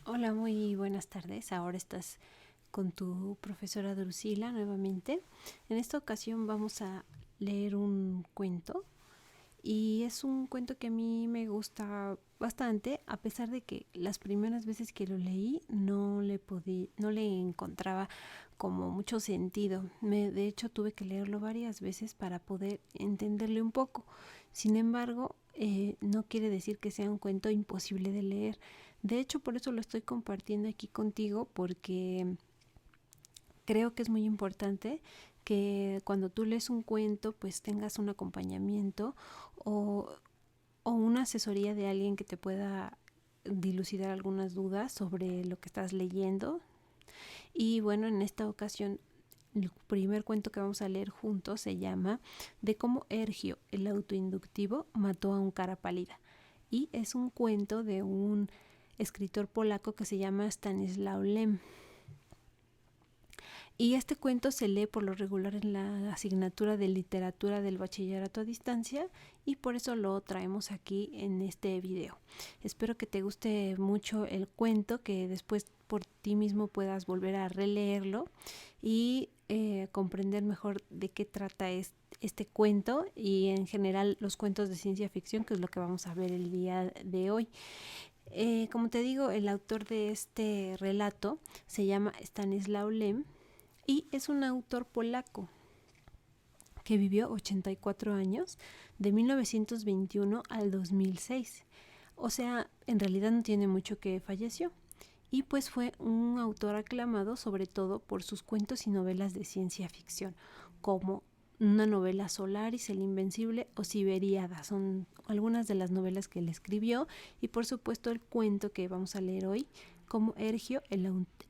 Hola, muy buenas tardes. Ahora estás con tu profesora Drusila nuevamente. En esta ocasión vamos a leer un cuento y es un cuento que a mí me gusta bastante, a pesar de que las primeras veces que lo leí no le encontraba como mucho sentido. De hecho tuve que leerlo varias veces para poder entenderle un poco. Sin embargo, no quiere decir que sea un cuento imposible de leer. De hecho, por eso lo estoy compartiendo aquí contigo, porque creo que es muy importante que cuando tú lees un cuento pues tengas un acompañamiento o, o una asesoría de alguien que te pueda dilucidar algunas dudas sobre lo que estás leyendo. Y bueno, en esta ocasión el primer cuento que vamos a leer juntos se llama De cómo Ergio, el autoinductivo, mató a un cara pálida. Y es un cuento de un escritor polaco que se llama Stanislaw Lem. Y este cuento se lee por lo regular en la asignatura de literatura del bachillerato a distancia y por eso lo traemos aquí en este video. Espero que te guste mucho el cuento, que después por ti mismo puedas volver a releerlo y comprender mejor de qué trata este cuento y en general los cuentos de ciencia ficción, que es lo que vamos a ver el día de hoy. Como te digo, el autor de este relato se llama Stanislaw Lem y es un autor polaco que vivió 84 años, de 1921 al 2006. O sea, en realidad no tiene mucho que falleció. Y pues fue un autor aclamado sobre todo por sus cuentos y novelas de ciencia ficción, como una novela Solaris, El Invencible o Siberiada. Son algunas de las novelas que él escribió y por supuesto el cuento que vamos a leer hoy, como Ergio,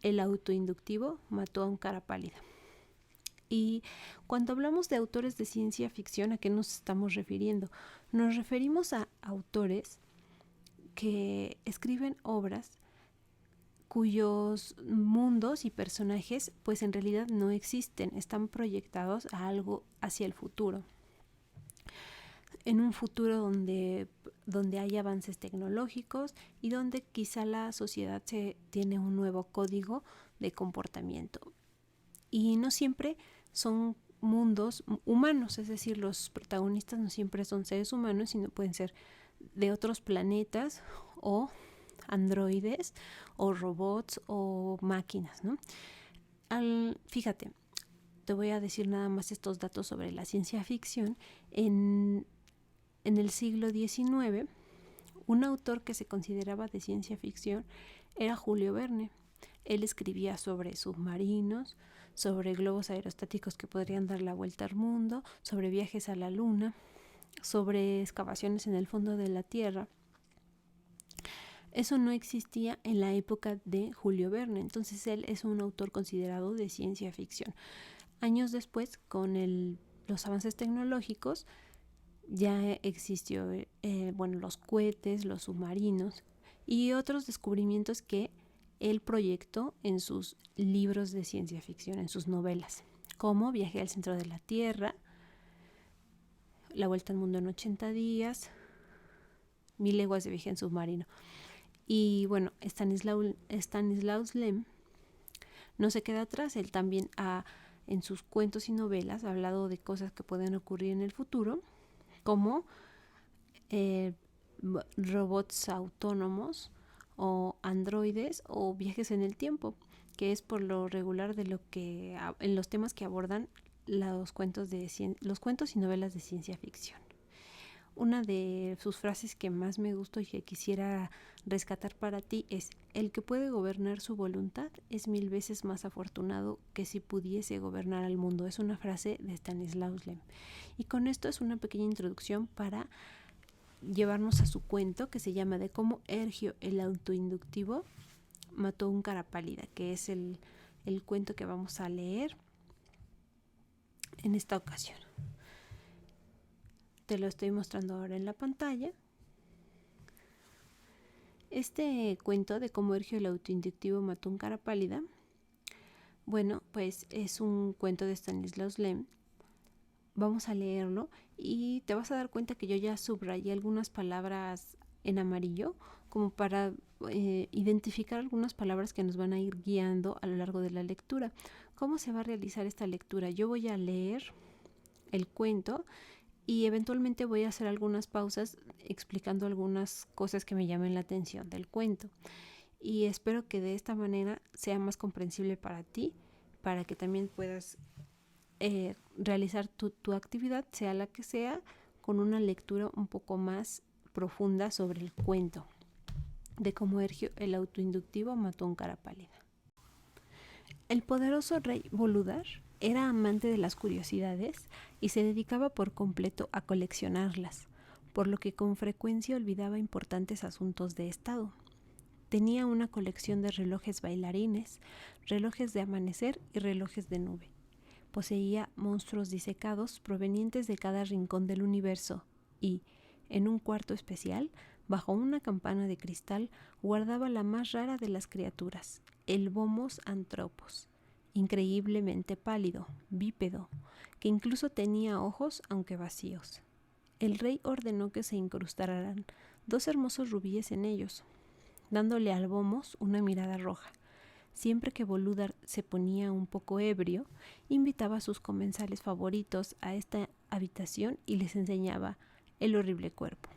el autoinductivo, mató a un cara pálida. Y cuando hablamos de autores de ciencia ficción, ¿a qué nos estamos refiriendo? Nos referimos a autores que escriben obras cuyos mundos y personajes pues en realidad no existen, están proyectados a algo hacia el futuro. En un futuro donde hay avances tecnológicos y donde quizá la sociedad tiene un nuevo código de comportamiento. Y no siempre son mundos humanos, es decir, los protagonistas no siempre son seres humanos, sino pueden ser de otros planetas o androides o robots o máquinas, ¿no? Fíjate, te voy a decir nada más estos datos sobre la ciencia ficción. En el siglo XIX, un autor que se consideraba de ciencia ficción era Julio Verne. Él escribía sobre submarinos, sobre globos aerostáticos que podrían dar la vuelta al mundo, sobre viajes a la luna, sobre excavaciones en el fondo de la Tierra. Eso no existía en la época de Julio Verne, entonces él es un autor considerado de ciencia ficción. Años después, con los avances tecnológicos, ya existió los cohetes, los submarinos y otros descubrimientos que él proyectó en sus libros de ciencia ficción, en sus novelas, como Viaje al centro de la Tierra, La vuelta al mundo en 80 días, 1000 leguas de viaje en submarino. Y bueno, Stanislaus Lem no se queda atrás, él también en sus cuentos y novelas ha hablado de cosas que pueden ocurrir en el futuro, como eh, robots autónomos o androides o viajes en el tiempo, que es por lo regular de lo que en los temas que abordan los cuentos y novelas de ciencia ficción. Una de sus frases que más me gustó y que quisiera rescatar para ti es: el que puede gobernar su voluntad es 1000 veces más afortunado que si pudiese gobernar al mundo. Es una frase de Stanislaus Lem. Y con esto es una pequeña introducción para llevarnos a su cuento, que se llama De cómo Ergio, el autoinductivo, mató un cara pálida, que es el cuento que vamos a leer en esta ocasión. Te lo estoy mostrando ahora en la pantalla. Este cuento de cómo Ergio el autoinductivo mató un cara pálida, bueno, pues es un cuento de Stanislaus Lem. Vamos a leerlo y te vas a dar cuenta que yo ya subrayé algunas palabras en amarillo como para identificar algunas palabras que nos van a ir guiando a lo largo de la lectura. ¿Cómo se va a realizar esta lectura? Yo voy a leer el cuento y eventualmente voy a hacer algunas pausas explicando algunas cosas que me llamen la atención del cuento. Y espero que de esta manera sea más comprensible para ti, para que también puedas realizar tu actividad, sea la que sea, con una lectura un poco más profunda sobre el cuento de cómo Ergio el autoinductivo mató a un cara pálida. El poderoso rey Boludar era amante de las curiosidades y se dedicaba por completo a coleccionarlas, por lo que con frecuencia olvidaba importantes asuntos de estado. Tenía una colección de relojes bailarines, relojes de amanecer y relojes de nube. Poseía monstruos disecados provenientes de cada rincón del universo y, en un cuarto especial, bajo una campana de cristal, guardaba la más rara de las criaturas, el Bomos Antropos, increíblemente pálido, bípedo, que incluso tenía ojos aunque vacíos. El rey ordenó que se incrustaran 2 hermosos rubíes en ellos, dándole al Bomos una mirada roja. Siempre que Boludar se ponía un poco ebrio, invitaba a sus comensales favoritos a esta habitación y les enseñaba el horrible cuerpo.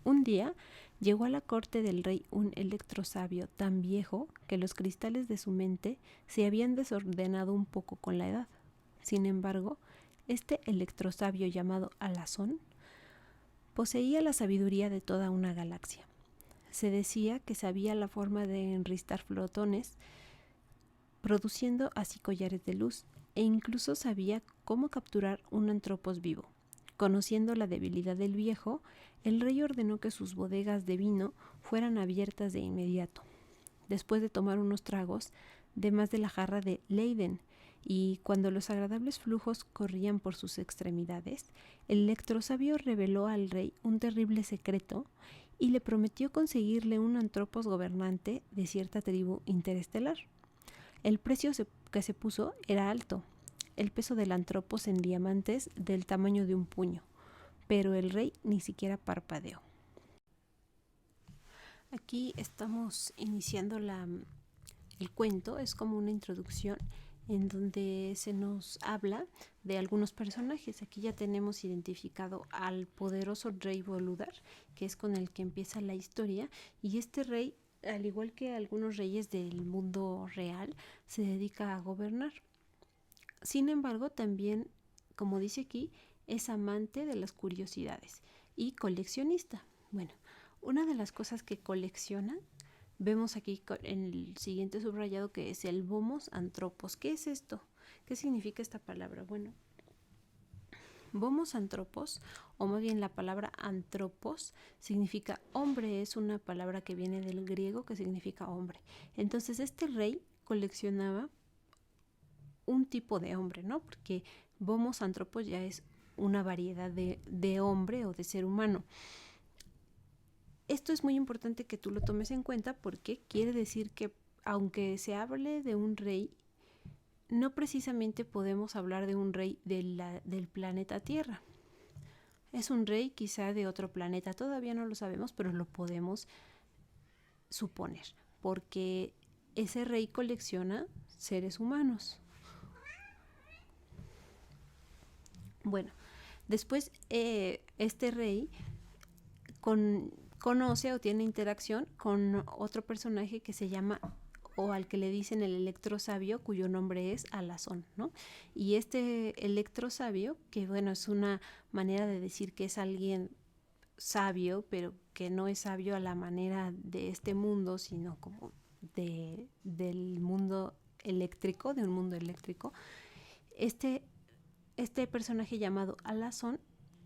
Un día llegó a la corte del rey un electrosabio tan viejo que los cristales de su mente se habían desordenado un poco con la edad. Sin embargo, este electrosabio llamado Alazón poseía la sabiduría de toda una galaxia. Se decía que sabía la forma de enristar flotones, produciendo así collares de luz, e incluso sabía cómo capturar un antropos vivo. Conociendo la debilidad del viejo, el rey ordenó que sus bodegas de vino fueran abiertas de inmediato, después de tomar unos tragos de más de la jarra de Leiden, y cuando los agradables flujos corrían por sus extremidades, el electrosabio reveló al rey un terrible secreto y le prometió conseguirle un antropos gobernante de cierta tribu interestelar. El precio que se puso era alto, el peso del antropos en diamantes del tamaño de un puño, pero el rey ni siquiera parpadeó. Aquí estamos iniciando el cuento, es como una introducción en donde se nos habla de algunos personajes. Aquí ya tenemos identificado al poderoso rey Boludar, que es con el que empieza la historia, y este rey, al igual que algunos reyes del mundo real, se dedica a gobernar. Sin embargo, también, como dice aquí, es amante de las curiosidades y coleccionista. Bueno, una de las cosas que colecciona, vemos aquí en el siguiente subrayado, que es el Bomos Antropos. ¿Qué es esto? ¿Qué significa esta palabra? Bueno, Bomos Antropos, o más bien la palabra antropos, significa hombre. Es una palabra que viene del griego que significa hombre. Entonces este rey coleccionaba un tipo de hombre, ¿no? Porque Bomos Antropos ya es una variedad de hombre o de ser humano. Esto es muy importante que tú lo tomes en cuenta porque quiere decir que aunque se hable de un rey, no precisamente podemos hablar de un rey del planeta Tierra. Es un rey quizá de otro planeta, todavía no lo sabemos, pero lo podemos suponer, porque ese rey colecciona seres humanos. Bueno, después este rey conoce o tiene interacción con otro personaje que se llama, o al que le dicen el electrosabio, cuyo nombre es Alazón, ¿no? Y este electrosabio, que bueno, es una manera de decir que es alguien sabio, pero que no es sabio a la manera de este mundo, sino como del mundo eléctrico, de un mundo eléctrico. Este personaje llamado Alazón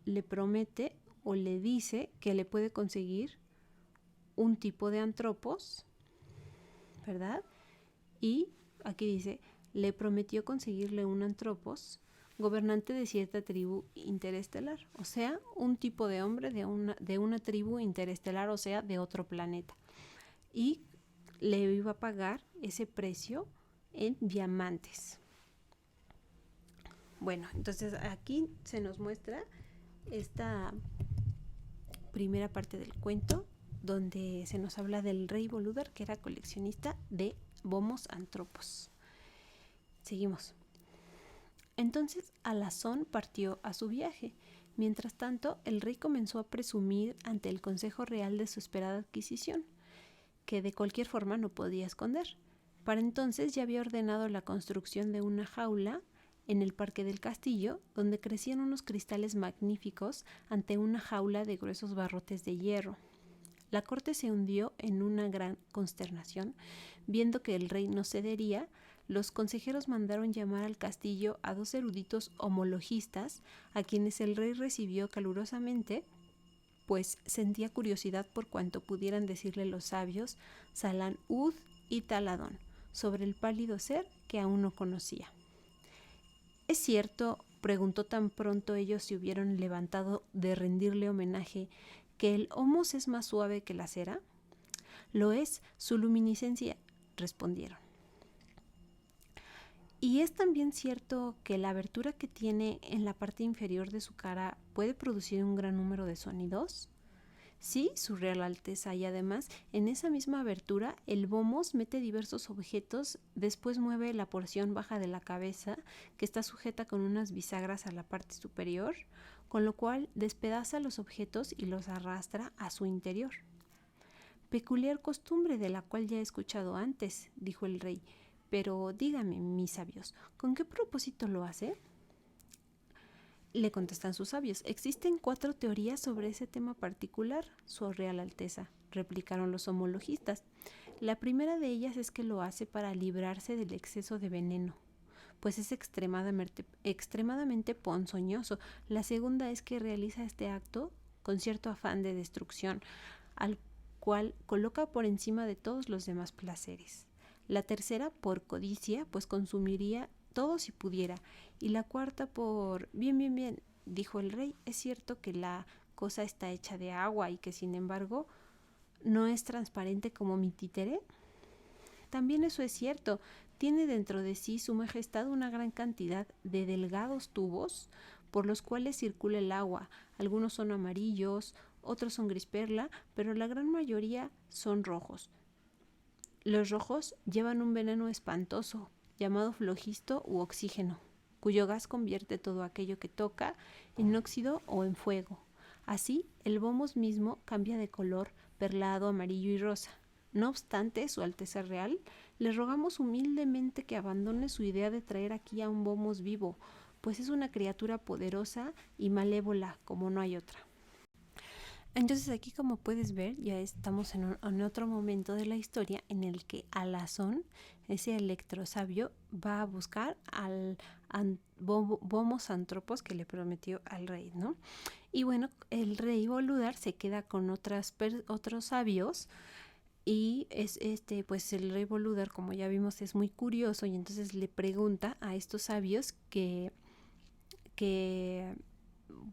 le promete o le dice que le puede conseguir un tipo de antropos, ¿verdad? Y aquí dice, le prometió conseguirle un antropos gobernante de cierta tribu interestelar, o sea, un tipo de hombre de una tribu interestelar, o sea, de otro planeta. Y le iba a pagar ese precio en diamantes. Bueno, entonces aquí se nos muestra esta primera parte del cuento, donde se nos habla del rey Bolúdar, que era coleccionista de Bomos Antropos. Seguimos. Entonces Alazón partió a su viaje. Mientras tanto, el rey comenzó a presumir ante el Consejo Real de su esperada adquisición, que de cualquier forma no podía esconder. Para entonces ya había ordenado la construcción de una jaula en el parque del castillo, donde crecían unos cristales magníficos ante una jaula de gruesos barrotes de hierro. La corte se hundió en una gran consternación. Viendo que el rey no cedería, los consejeros mandaron llamar al castillo a 2 eruditos homologistas, a quienes el rey recibió calurosamente, pues sentía curiosidad por cuanto pudieran decirle los sabios Salán Ud y Taladón sobre el pálido ser que aún no conocía. ¿Es cierto, preguntó tan pronto ellos se hubieron levantado de rendirle homenaje, que el homos es más suave que la cera? Lo es, su luminiscencia, respondieron. ¿Y es también cierto que la abertura que tiene en la parte inferior de su cara puede producir un gran número de sonidos? Sí, su Real Alteza, y además en esa misma abertura el bomos mete diversos objetos, después mueve la porción baja de la cabeza, que está sujeta con unas bisagras a la parte superior, con lo cual despedaza los objetos y los arrastra a su interior. Peculiar costumbre de la cual ya he escuchado antes, dijo el rey, pero dígame, mis sabios, ¿con qué propósito lo hace? Le contestan sus sabios. Existen 4 teorías sobre ese tema particular, Su Real Alteza, replicaron los homologistas. La primera de ellas es que lo hace para librarse del exceso de veneno, pues es extremadamente ponzoñoso. La segunda es que realiza este acto con cierto afán de destrucción, al cual coloca por encima de todos los demás placeres. La tercera, por codicia, pues consumiría todo si pudiera. Y la cuarta, por bien, dijo el rey, es cierto que la cosa está hecha de agua y que sin embargo no es transparente como mi títere. También eso es cierto, tiene dentro de sí su majestad una gran cantidad de delgados tubos por los cuales circula el agua. Algunos son amarillos, otros son gris perla, pero la gran mayoría son rojos. Los rojos llevan un veneno espantoso, llamado flogisto u oxígeno, cuyo gas convierte todo aquello que toca en óxido o en fuego. Así, el bomos mismo cambia de color perlado, amarillo y rosa. No obstante, Su Alteza Real, le rogamos humildemente que abandone su idea de traer aquí a un bomos vivo, pues es una criatura poderosa y malévola como no hay otra. Entonces aquí, como puedes ver, ya estamos en otro momento de la historia en el que Alazón, ese electrosabio, va a buscar al Bomos Antropos que le prometió al rey, ¿no? Y bueno, el rey Bolúdar se queda con otros sabios y pues el rey Bolúdar, como ya vimos, es muy curioso y entonces le pregunta a estos sabios que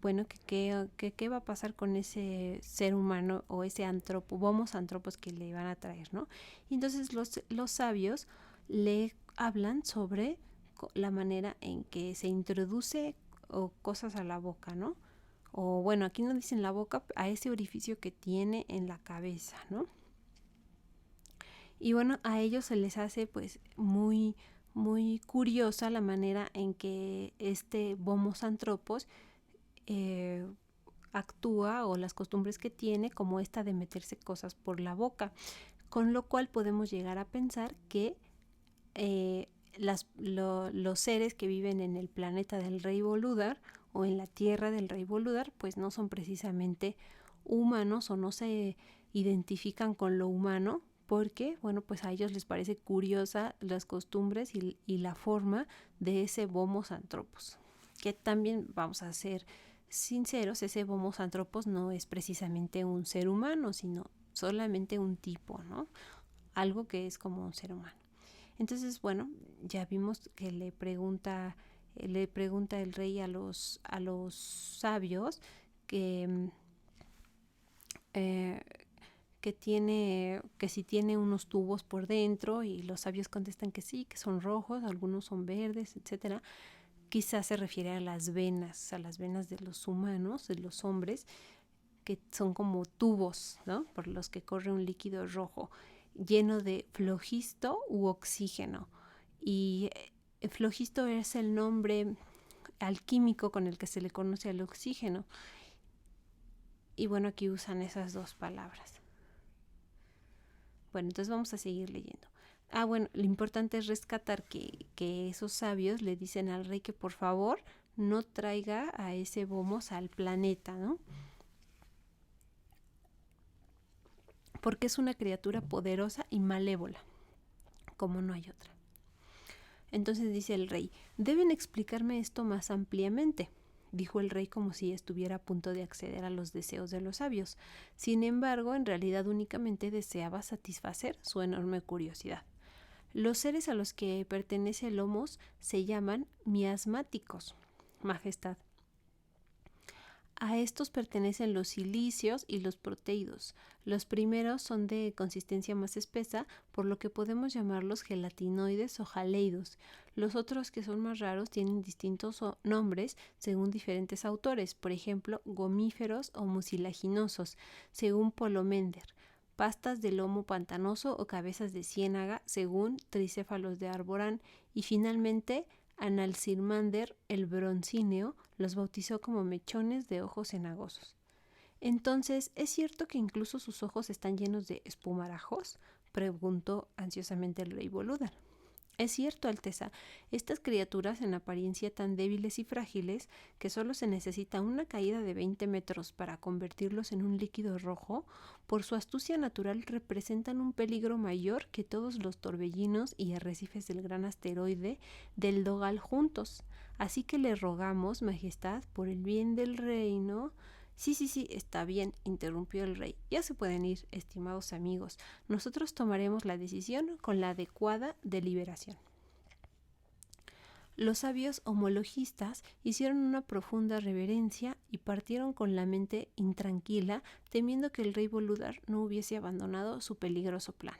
bueno, qué va a pasar con ese ser humano o ese Bomos Antropos que le iban a traer, ¿no? Y entonces los sabios le hablan sobre la manera en que se introduce o cosas a la boca, ¿no? O bueno, aquí no dicen la boca, a ese orificio que tiene en la cabeza, ¿no? Y bueno, a ellos se les hace pues muy curiosa la manera en que este Bomos Antropos actúa o las costumbres que tiene, como esta de meterse cosas por la boca, con lo cual podemos llegar a pensar que los seres que viven en el planeta del rey Bolúdar o en la tierra del rey Bolúdar pues no son precisamente humanos o no se identifican con lo humano, porque bueno, pues a ellos les parece curiosa las costumbres y la forma de ese Bomos Antropos, que también, vamos a ser sinceros, ese Bomos Antropos no es precisamente un ser humano, sino solamente un tipo, ¿no? Algo que es como un ser humano. Entonces, bueno, ya vimos que le pregunta el rey a los sabios que si tiene unos tubos por dentro, y los sabios contestan que sí, que son rojos, algunos son verdes, etcétera. Quizás se refiere a las venas de los humanos, de los hombres, que son como tubos, ¿no? Por los que corre un líquido rojo, lleno de flogisto u oxígeno. Y flogisto es el nombre alquímico con el que se le conoce al oxígeno. Y bueno, aquí usan esas dos palabras. Bueno, entonces vamos a seguir leyendo. Bueno, lo importante es rescatar que esos sabios le dicen al rey que por favor no traiga a ese Bomos al planeta, ¿no? Porque es una criatura poderosa y malévola, como no hay otra. Entonces dice el rey, deben explicarme esto más ampliamente, dijo el rey como si estuviera a punto de acceder a los deseos de los sabios. Sin embargo, en realidad únicamente deseaba satisfacer su enorme curiosidad. Los seres a los que pertenece el Homos se llaman miasmáticos, Majestad. A estos pertenecen los silicios y los proteídos. Los primeros son de consistencia más espesa, por lo que podemos llamarlos gelatinoides o jaleidos. Los otros, que son más raros, tienen distintos nombres según diferentes autores, por ejemplo, gomíferos o mucilaginosos, según Polomender, pastas de lomo pantanoso o cabezas de ciénaga, según Tricéfalos de Arborán, y finalmente Analcirmander, el broncíneo, los bautizó como mechones de ojos cenagosos. Entonces, ¿es cierto que incluso sus ojos están llenos de espumarajos?, preguntó ansiosamente el rey Bolúdar. Es cierto, Alteza, estas criaturas en apariencia tan débiles y frágiles que solo se necesita una caída de 20 metros para convertirlos en un líquido rojo, por su astucia natural representan un peligro mayor que todos los torbellinos y arrecifes del gran asteroide del Dogal juntos. Así que le rogamos, Majestad, por el bien del reino. Sí, está bien, interrumpió el rey. Ya se pueden ir, estimados amigos. Nosotros tomaremos la decisión con la adecuada deliberación. Los sabios homologistas hicieron una profunda reverencia y partieron con la mente intranquila, temiendo que el rey Bolúdar no hubiese abandonado su peligroso plan.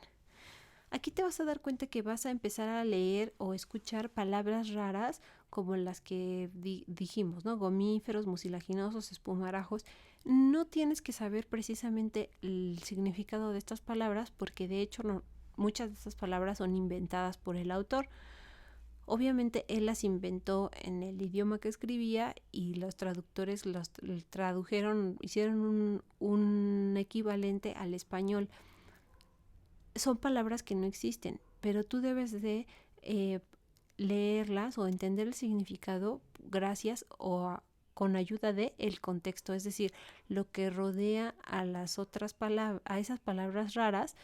Aquí te vas a dar cuenta que vas a empezar a leer o escuchar palabras raras como las que dijimos, ¿no? Gomíferos, mucilaginosos, espumarajos. No tienes que saber precisamente el significado de estas palabras porque de hecho muchas de estas palabras son inventadas por el autor. Obviamente él las inventó en el idioma que escribía y los traductores los tradujeron, hicieron un equivalente al español. Son palabras que no existen, pero tú debes de leerlas o entender el significado gracias con ayuda de el contexto, es decir, lo que rodea a las otras palabras, a esas palabras raras,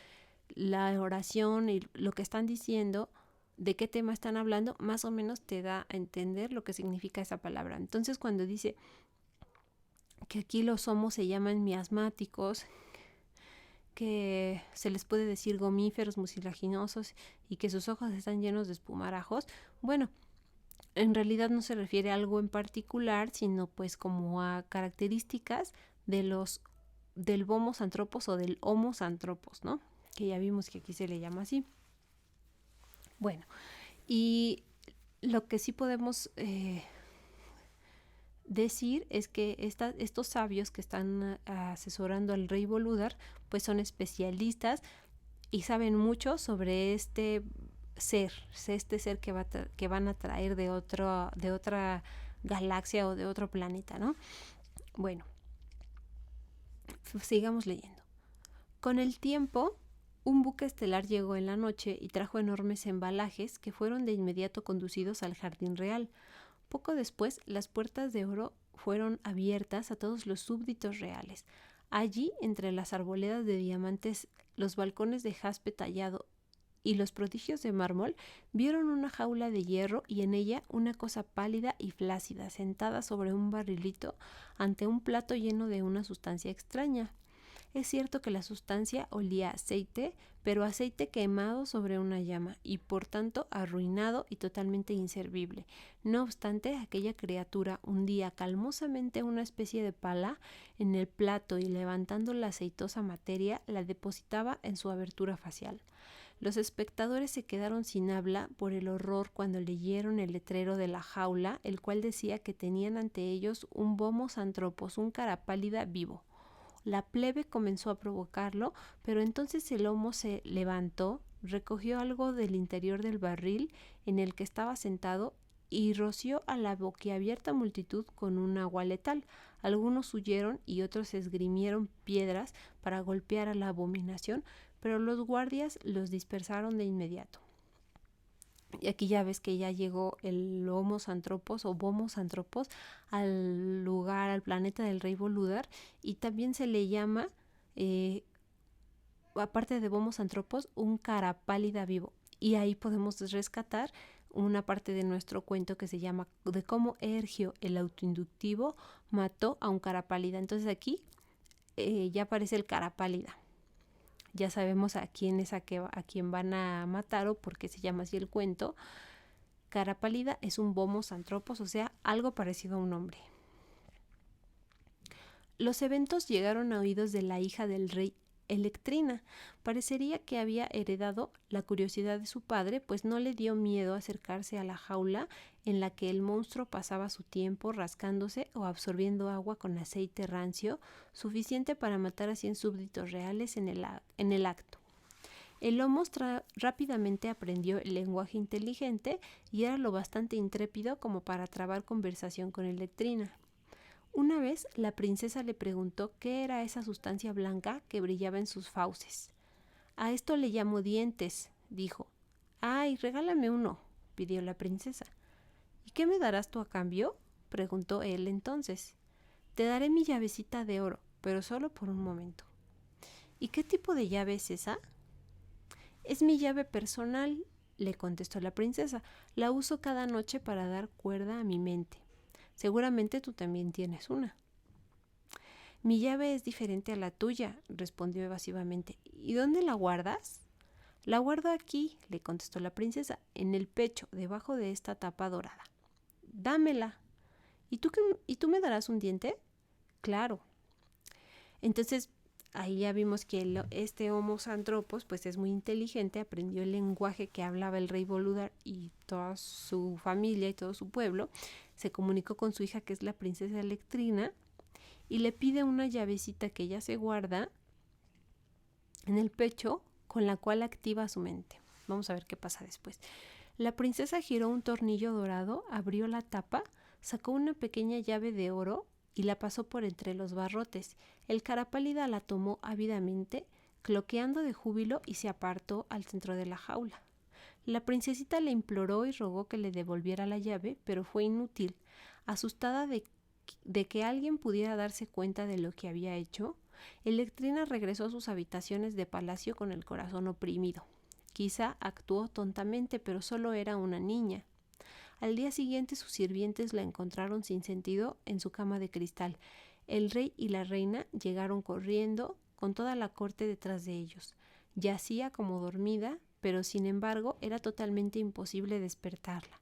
la oración y lo que están diciendo, de qué tema están hablando, más o menos te da a entender lo que significa esa palabra. Entonces, cuando dice que aquí los homos se llaman miasmáticos, que se les puede decir gomíferos, mucilaginosos y que sus ojos están llenos de espumarajos, bueno, en realidad no se refiere a algo en particular, sino pues como a características del Bomos antropos o del Homos antropos, ¿no? Que ya vimos que aquí se le llama así. Bueno, y lo que sí podemos decir es que estos sabios que están asesorando al rey Bolúdar pues son especialistas y saben mucho sobre este ser que van a traer de otra galaxia o de otro planeta, ¿no? Bueno, sigamos leyendo. Con el tiempo, un buque estelar llegó en la noche y trajo enormes embalajes que fueron de inmediato conducidos al jardín real. Poco después, las puertas de oro fueron abiertas a todos los súbditos reales. Allí, entre las arboledas de diamantes, los balcones de jaspe tallado y los prodigios de mármol, vieron una jaula de hierro y en ella una cosa pálida y flácida, sentada sobre un barrilito ante un plato lleno de una sustancia extraña. Es cierto que la sustancia olía a aceite, pero aceite quemado sobre una llama y por tanto arruinado y totalmente inservible. No obstante, aquella criatura hundía calmosamente una especie de pala en el plato y levantando la aceitosa materia la depositaba en su abertura facial. Los espectadores se quedaron sin habla por el horror cuando leyeron el letrero de la jaula, el cual decía que tenían ante ellos un Bomos antropos, un cara pálida vivo. La plebe comenzó a provocarlo, pero entonces el Homo se levantó, recogió algo del interior del barril en el que estaba sentado y roció a la boquiabierta multitud con un agua letal. Algunos huyeron y otros esgrimieron piedras para golpear a la abominación, pero los guardias los dispersaron de inmediato. Y aquí ya ves que ya llegó el Homo Santropos o Homo Santropos al lugar, al planeta del rey Boludar, y también se le llama, aparte de Homo Santropos, un cara pálida vivo. Y ahí podemos rescatar una parte de nuestro cuento que se llama de cómo Ergio, el autoinductivo, mató a un cara pálida. Entonces aquí ya aparece el cara pálida. Ya sabemos a quién es a quién van a matar o por qué se llama así el cuento. Cara pálida es un Homo Santropos, o sea, algo parecido a un hombre. Los eventos llegaron a oídos de la hija del rey Electrina. Parecería que había heredado la curiosidad de su padre, pues no le dio miedo acercarse a la jaula en la que el monstruo pasaba su tiempo rascándose o absorbiendo agua con aceite rancio, suficiente para matar a 100 súbditos reales en el acto. El Homo rápidamente aprendió el lenguaje inteligente y era lo bastante intrépido como para trabar conversación con Electrina. Una vez la princesa le preguntó qué era esa sustancia blanca que brillaba en sus fauces. A esto le llamo dientes, dijo. ¡Ay, regálame uno!, pidió la princesa. ¿Y qué me darás tú a cambio?, preguntó él entonces. Te daré mi llavecita de oro, pero solo por un momento. ¿Y qué tipo de llave es esa? Es mi llave personal, le contestó la princesa. La uso cada noche para dar cuerda a mi mente. Seguramente tú también tienes una. Mi llave es diferente a la tuya, respondió evasivamente. ¿Y dónde la guardas? La guardo aquí, le contestó la princesa, en el pecho, debajo de esta tapa dorada. Dámela. ¿Y tú me darás un diente? Claro. Entonces, ahí ya vimos que este Homo Santropos pues es muy inteligente, aprendió el lenguaje que hablaba el rey Boludar y toda su familia y todo su pueblo. Se comunicó con su hija, que es la princesa Electrina, y le pide una llavecita que ella se guarda en el pecho, con la cual activa su mente. Vamos a ver qué pasa después. La princesa giró un tornillo dorado, abrió la tapa, sacó una pequeña llave de oro y la pasó por entre los barrotes. El cara pálida la tomó ávidamente, cloqueando de júbilo, y se apartó al centro de la jaula. La princesita le imploró y rogó que le devolviera la llave, pero fue inútil. Asustada de que alguien pudiera darse cuenta de lo que había hecho, Electrina regresó a sus habitaciones de palacio con el corazón oprimido. Quizá actuó tontamente, pero solo era una niña. Al día siguiente sus sirvientes la encontraron sin sentido en su cama de cristal. El rey y la reina llegaron corriendo, con toda la corte detrás de ellos. Yacía como dormida, pero sin embargo era totalmente imposible despertarla.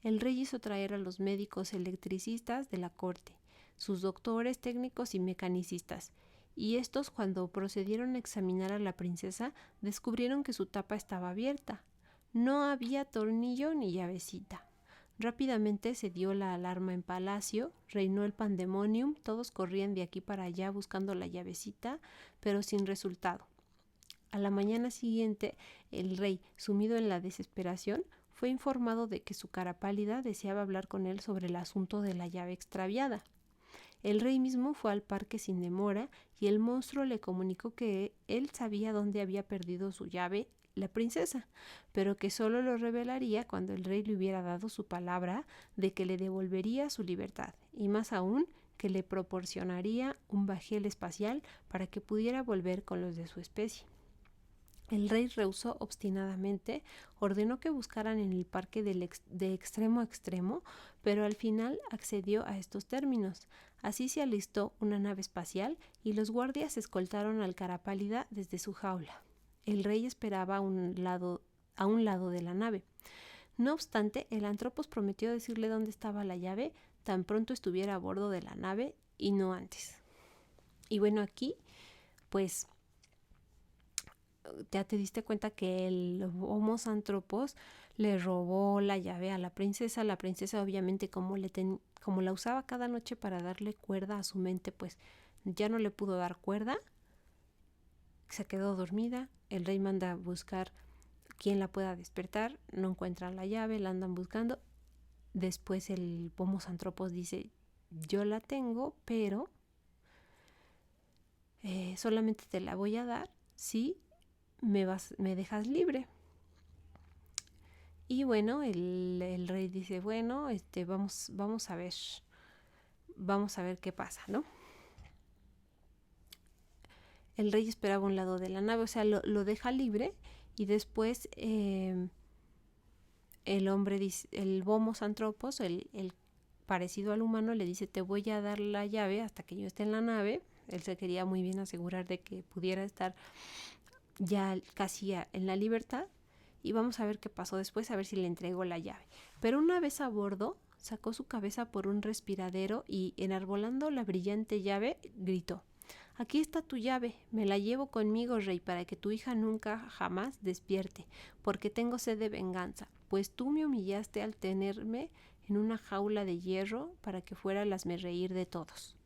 El rey hizo traer a los médicos electricistas de la corte, sus doctores, técnicos y mecanicistas, y estos, cuando procedieron a examinar a la princesa, descubrieron que su tapa estaba abierta. No había tornillo ni llavecita. Rápidamente se dio la alarma en palacio, reinó el pandemonium, todos corrían de aquí para allá buscando la llavecita, pero sin resultado. A la mañana siguiente, el rey, sumido en la desesperación, fue informado de que su cara pálida deseaba hablar con él sobre el asunto de la llave extraviada. El rey mismo fue al parque sin demora y el monstruo le comunicó que él sabía dónde había perdido su llave la princesa, pero que solo lo revelaría cuando el rey le hubiera dado su palabra de que le devolvería su libertad, y más aún que le proporcionaría un bajel espacial para que pudiera volver con los de su especie. El rey rehusó obstinadamente, ordenó que buscaran en el parque de extremo a extremo, pero al final accedió a estos términos. Así se alistó una nave espacial y los guardias escoltaron al cara pálida desde su jaula. El rey esperaba a un lado de la nave. No obstante, el Antropos prometió decirle dónde estaba la llave tan pronto estuviera a bordo de la nave y no antes. Y bueno, aquí pues ya te diste cuenta que el Homo Santropos le robó la llave a la princesa. La princesa, obviamente, como la usaba cada noche para darle cuerda a su mente, pues ya no le pudo dar cuerda, se quedó dormida. El rey manda a buscar quien la pueda despertar, no encuentran la llave, la andan buscando. Después el Pomos Antropos dice, yo la tengo, pero solamente te la voy a dar si me dejas libre. Y bueno, el rey dice, bueno, vamos a ver qué pasa, ¿no? El rey esperaba a un lado de la nave, o sea, lo deja libre, y después el hombre dice, el Pomos Antropos, el parecido al humano, le dice, te voy a dar la llave hasta que yo esté en la nave. Él se quería muy bien asegurar de que pudiera estar ya casi en la libertad, y vamos a ver qué pasó después, a ver si le entregó la llave. Pero una vez a bordo, sacó su cabeza por un respiradero y, enarbolando la brillante llave, gritó, aquí está tu llave, me la llevo conmigo, rey, para que tu hija nunca jamás despierte, porque tengo sed de venganza, pues tú me humillaste al tenerme en una jaula de hierro para que fuera el hazmerreír de todos.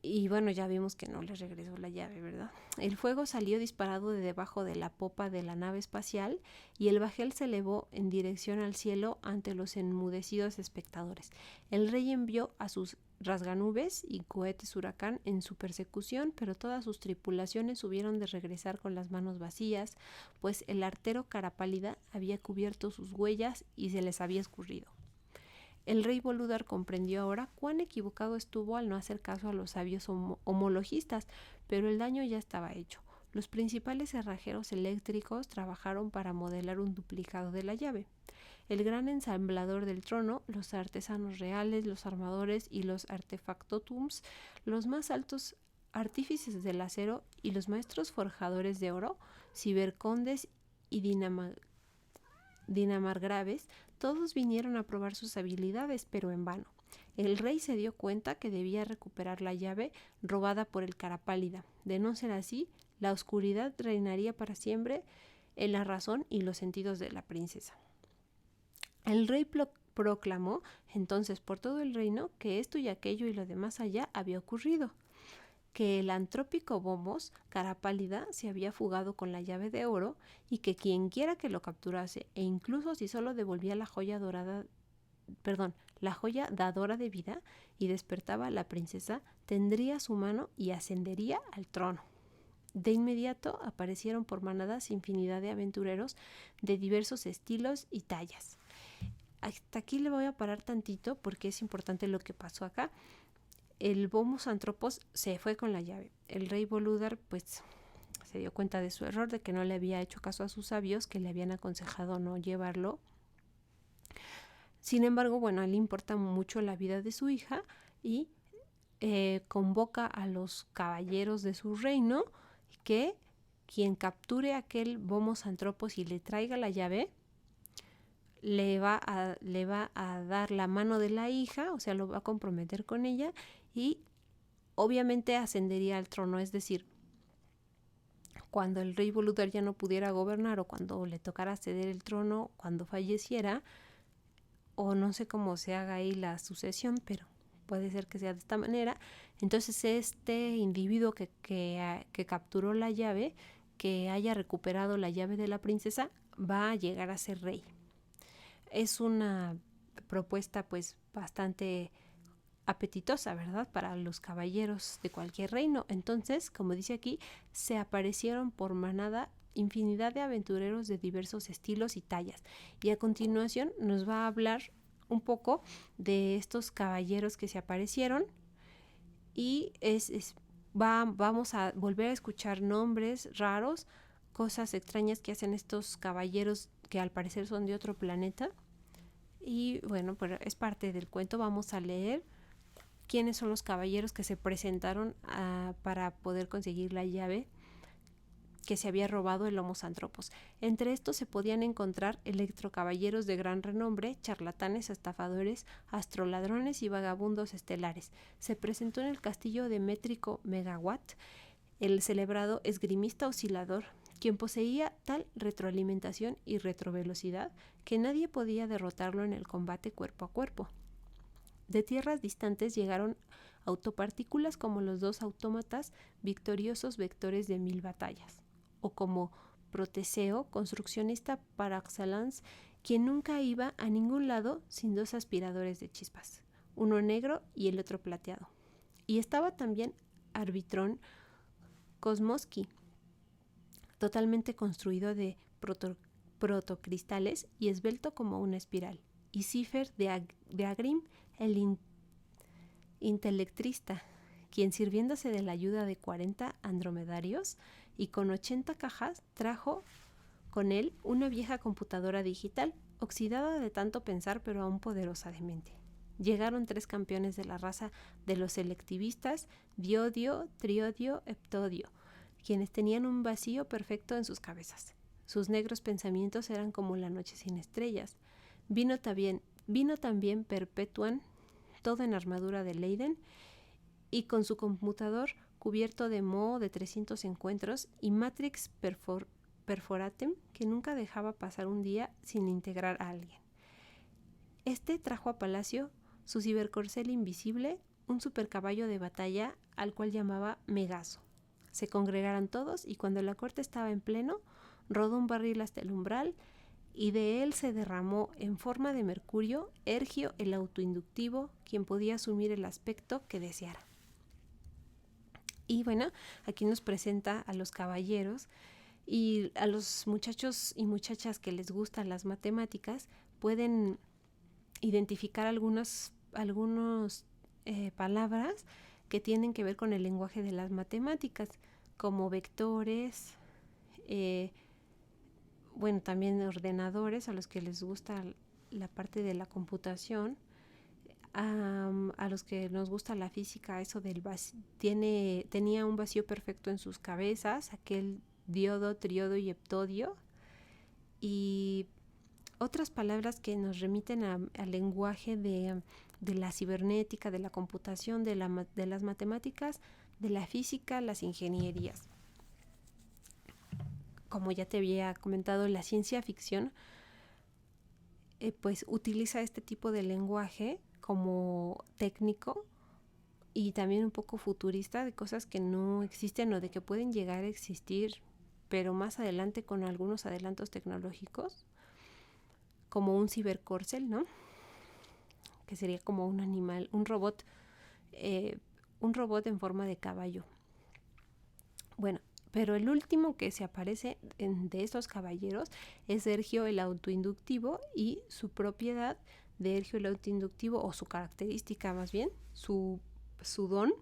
Y bueno, ya vimos que no le regresó la llave, ¿verdad? El fuego salió disparado de debajo de la popa de la nave espacial y el bajel se elevó en dirección al cielo ante los enmudecidos espectadores. El rey envió a sus rasganubes y cohetes huracán en su persecución, pero todas sus tripulaciones hubieron de regresar con las manos vacías, pues el artero Carapálida había cubierto sus huellas y se les había escurrido. El rey Bolúdar comprendió ahora cuán equivocado estuvo al no hacer caso a los sabios homologistas, pero el daño ya estaba hecho. Los principales cerrajeros eléctricos trabajaron para modelar un duplicado de la llave. El gran ensamblador del trono, los artesanos reales, los armadores y los artefactotums, los más altos artífices del acero y los maestros forjadores de oro, cibercondes y dinamargraves, todos vinieron a probar sus habilidades, pero en vano. El rey se dio cuenta que debía recuperar la llave robada por el Carapálida. De no ser así, la oscuridad reinaría para siempre en la razón y los sentidos de la princesa. El rey proclamó entonces por todo el reino que esto y aquello y lo demás allá había ocurrido, que el antrópico Pomos Carapálida se había fugado con la llave de oro y que quienquiera que lo capturase, e incluso si solo devolvía la joya dadora de vida y despertaba a la princesa, tendría su mano y ascendería al trono. De inmediato aparecieron por manadas infinidad de aventureros de diversos estilos y tallas. Hasta aquí le voy a parar tantito porque es importante lo que pasó acá. El Pomos Antropos se fue con la llave. El rey Bolúdar pues se dio cuenta de su error, de que no le había hecho caso a sus sabios que le habían aconsejado no llevarlo. Sin embargo, bueno, a él le importa mucho la vida de su hija y convoca a los caballeros de su reino que quien capture a aquel Pomos Antropos y le traiga la llave le va a dar la mano de la hija, o sea, lo va a comprometer con ella y obviamente ascendería al trono. Es decir, cuando el rey Bolúdar ya no pudiera gobernar o cuando le tocara ceder el trono, cuando falleciera, o no sé cómo se haga ahí la sucesión, pero puede ser que sea de esta manera, entonces este individuo que capturó la llave, que haya recuperado la llave de la princesa, va a llegar a ser rey. Es una propuesta pues bastante apetitosa, ¿verdad? Para los caballeros de cualquier reino. Entonces, como dice aquí, se aparecieron por manada infinidad de aventureros de diversos estilos y tallas. Y a continuación nos va a hablar un poco de estos caballeros que se aparecieron y vamos a volver a escuchar nombres raros, cosas extrañas que hacen estos caballeros que al parecer son de otro planeta. Y bueno, pues es parte del cuento. Vamos a leer quiénes son los caballeros que se presentaron para poder conseguir la llave que se había robado el Pomos Antropos. Entre estos se podían encontrar electrocaballeros de gran renombre, charlatanes, estafadores, astroladrones y vagabundos estelares. Se presentó en el castillo de Métrico Megawatt el celebrado esgrimista oscilador, quien poseía tal retroalimentación y retrovelocidad que nadie podía derrotarlo en el combate cuerpo a cuerpo. De tierras distantes llegaron autopartículas como los dos autómatas victoriosos vectores de 1000 batallas, o como Proteseo, construccionista par excellence, quien nunca iba a ningún lado sin dos aspiradores de chispas, uno negro y el otro plateado. Y estaba también Arbitrón Kosmosky, totalmente construido de protocristales y esbelto como una espiral, y Cipher de Agrim, el intelectrista, quien sirviéndose de la ayuda de 40 andromedarios y con 80 cajas trajo con él una vieja computadora digital, oxidada de tanto pensar pero aún poderosa de mente. Llegaron 3 campeones de la raza de los selectivistas, Diodio, Triodio, Heptodio, quienes tenían un vacío perfecto en sus cabezas. Sus negros pensamientos eran como la noche sin estrellas. Vino también Perpetuan, todo en armadura de Leiden, y con su computador cubierto de moho de 300 encuentros y Matrix Perforatem, que nunca dejaba pasar un día sin integrar a alguien. Este trajo a Palacio su cibercorcel invisible, un supercaballo de batalla al cual llamaba Megaso. Se congregaron todos y cuando la corte estaba en pleno, rodó un barril hasta el umbral y de él se derramó en forma de mercurio Ergio el autoinductivo, quien podía asumir el aspecto que deseara. Y bueno, aquí nos presenta a los caballeros y a los muchachos y muchachas que les gustan las matemáticas pueden identificar algunas palabras que tienen que ver con el lenguaje de las matemáticas, como vectores, también ordenadores a los que les gusta la parte de la computación, a los que nos gusta la física, eso del tenía un vacío perfecto en sus cabezas, aquel diodo, triodo y heptodio, y otras palabras que nos remiten al lenguaje de la cibernética, de la computación, de las matemáticas, de la física, las ingenierías. Como ya te había comentado, la ciencia ficción pues utiliza este tipo de lenguaje como técnico y también un poco futurista, de cosas que no existen o de que pueden llegar a existir, pero más adelante con algunos adelantos tecnológicos, como un cibercorcel, ¿no? Que sería como un animal, un robot en forma de caballo. Bueno, pero el último que se aparece de estos caballeros es Ergio el autoinductivo, y su propiedad de Ergio el autoinductivo, o su característica más bien, su don,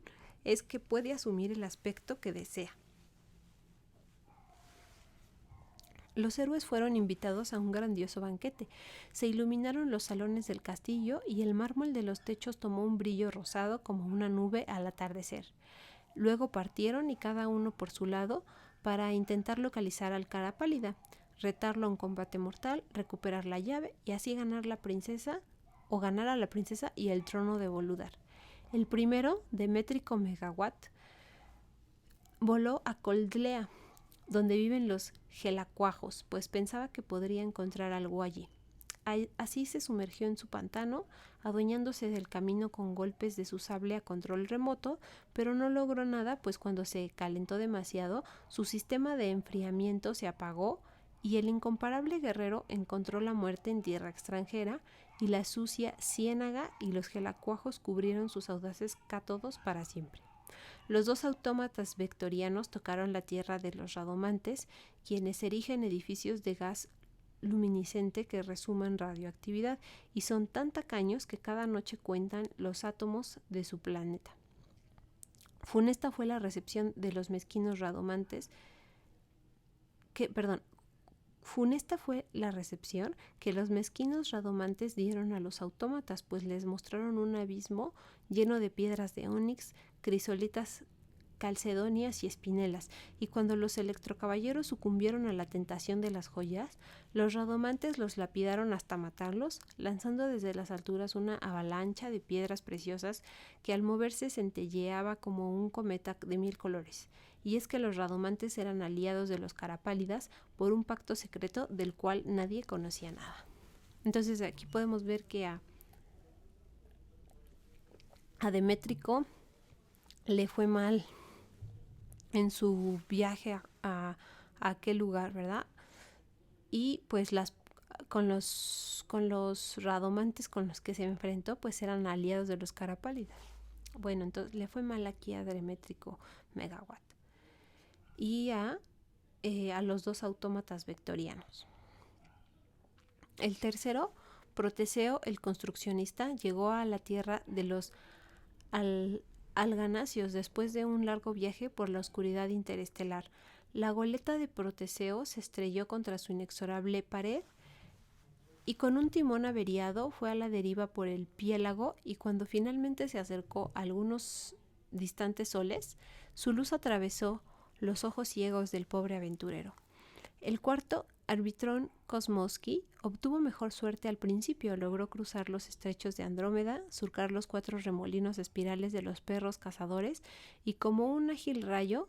es que puede asumir el aspecto que desea. Los héroes fueron invitados a un grandioso banquete. Se iluminaron los salones del castillo y el mármol de los techos tomó un brillo rosado como una nube al atardecer. Luego partieron y cada uno por su lado para intentar localizar al cara pálida, retarlo a un combate mortal, recuperar la llave y así ganar a la princesa y el trono de Boludar. El primero, Demétrico Megawatt, voló a Coldlea, donde viven los gelacuajos, pues pensaba que podría encontrar algo allí. Así se sumergió en su pantano, adueñándose del camino con golpes de su sable a control remoto, pero no logró nada, pues cuando se calentó demasiado, su sistema de enfriamiento se apagó y el incomparable guerrero encontró la muerte en tierra extranjera, y la sucia ciénaga y los gelacuajos cubrieron sus audaces cátodos para siempre. Los dos autómatas vectorianos tocaron la tierra de los radomantes, quienes erigen edificios de gas luminiscente que resuman radioactividad y son tan tacaños que cada noche cuentan los átomos de su planeta. Funesta fue la recepción de los mezquinos radomantes Funesta fue la recepción que los mezquinos radomantes dieron a los autómatas, pues les mostraron un abismo lleno de piedras de ónix, crisolitas, calcedonias y espinelas, y cuando los electrocaballeros sucumbieron a la tentación de las joyas, los radomantes los lapidaron hasta matarlos, lanzando desde las alturas una avalancha de piedras preciosas que al moverse centelleaba como un cometa de 1000 colores. Y es que los radomantes eran aliados de los carapálidas por un pacto secreto del cual nadie conocía nada. Entonces aquí podemos ver que a Demétrico le fue mal en su viaje a aquel lugar, ¿verdad? Y pues con los radomantes con los que se enfrentó, pues eran aliados de los Carapálidas. Bueno, entonces le fue mal aquí a Demétrico Megawatt y a los dos autómatas vectorianos. El tercero, Proteseo, el construccionista, llegó a la tierra de los alganacios después de un largo viaje por la oscuridad interestelar. La goleta de Proteseo se estrelló contra su inexorable pared y con un timón averiado fue a la deriva por el piélago, y cuando finalmente se acercó a algunos distantes soles, su luz atravesó los ojos ciegos del pobre aventurero. El cuarto, Arbitrón Kosmowski, obtuvo mejor suerte al principio. Logró cruzar los estrechos de Andrómeda, surcar los 4 remolinos espirales de los perros cazadores y, como un ágil rayo,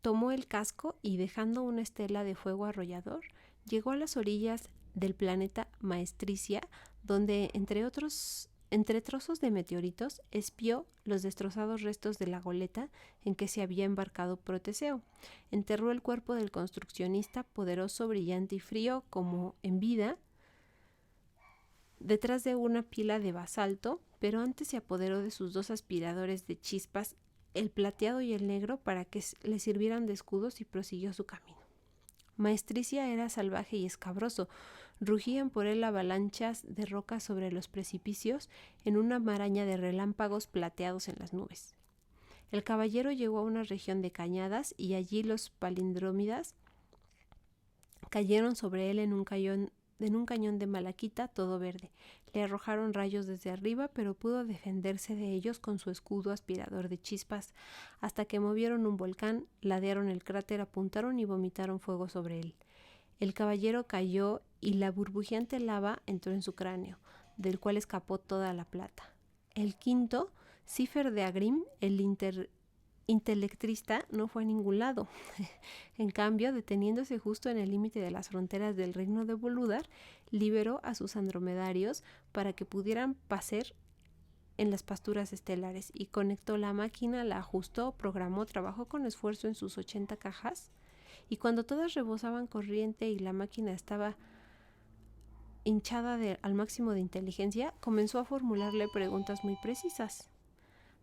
tomó el casco y, dejando una estela de fuego arrollador, llegó a las orillas del planeta Maestricia, donde, entre trozos de meteoritos, espió los destrozados restos de la goleta en que se había embarcado Proteseo. Enterró el cuerpo del construccionista, poderoso, brillante y frío como en vida, detrás de una pila de basalto, pero antes se apoderó de sus 2 aspiradores de chispas, el plateado y el negro, para que le sirvieran de escudos, y prosiguió su camino. Maestricia era salvaje y escabroso. Rugían por él avalanchas de rocas sobre los precipicios en una maraña de relámpagos plateados en las nubes. El caballero llegó a una región de cañadas y allí los palindrómidas cayeron sobre él en un cañón de malaquita todo verde. Le arrojaron rayos desde arriba, pero pudo defenderse de ellos con su escudo aspirador de chispas, hasta que movieron un volcán, ladearon el cráter, apuntaron y vomitaron fuego sobre él. El caballero cayó y la burbujeante lava entró en su cráneo, del cual escapó toda la plata. El quinto, Cífer de Agrim, el intelectrista, no fue a ningún lado. En cambio, deteniéndose justo en el límite de las fronteras del reino de Boludar, liberó a sus andromedarios para que pudieran pacer en las pasturas estelares, y conectó la máquina, la ajustó, programó, trabajó con esfuerzo en sus 80 cajas, y cuando todas rebosaban corriente y la máquina estaba hinchada al máximo de inteligencia, comenzó a formularle preguntas muy precisas.